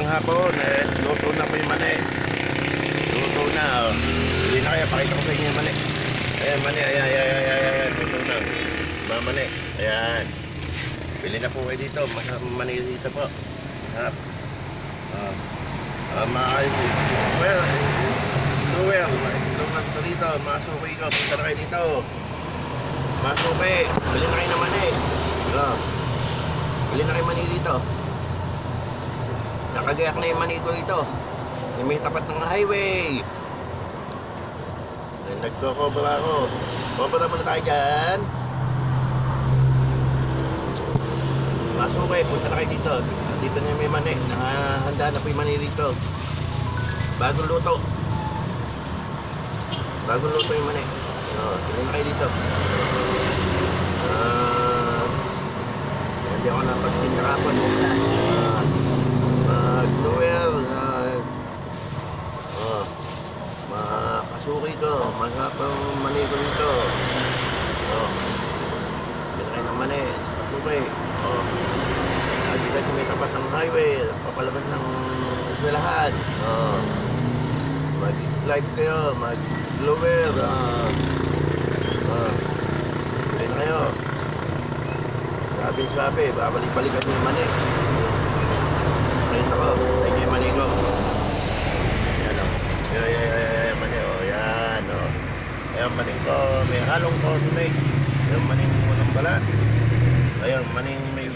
hapon. Luto na po yung mani. Luto na. Oh. Hindi na kaya, pakita ko sa inyo yung mani. Ayan, mani. Ayan. Luto na. Mani. Ayan. Bili na po kayo dito. Masarap mani dito po. Masarap. Lumat ko dito. Masuki ko. Punta na kayo dito. Masuki. Bili na kayo ng mani. Bili na kayo mani dito. Nakagayak na yung mani ko dito. May tapat ng highway. Nagkokobra ako. Kobra muna tayo dyan. Masuki. Punta na kayo dito. Dito na may mani. Nakahanda na po yung mani dito. Bagong luto. Bagong luto yung mani. Bili na kayo dito. Hindi ako napagpintarapan. Mag-Noel. Makasuki ko. Masarap ang mani ko dito. Bili kayo ng mani. Masuki. Dito may tapat ng highway. Papalabas ng eskwelahan. Mag-live kayo. Mag-blower. Bili na kayo. Sabi, babalik-balikan yung mani. Ayun ako, ayun yung mani ko. Ayan o. Ayan, mani o. Ayan o. Ayan, mani ko. May halong cornflake. Ayan, maning walang balat. Ayan, maning may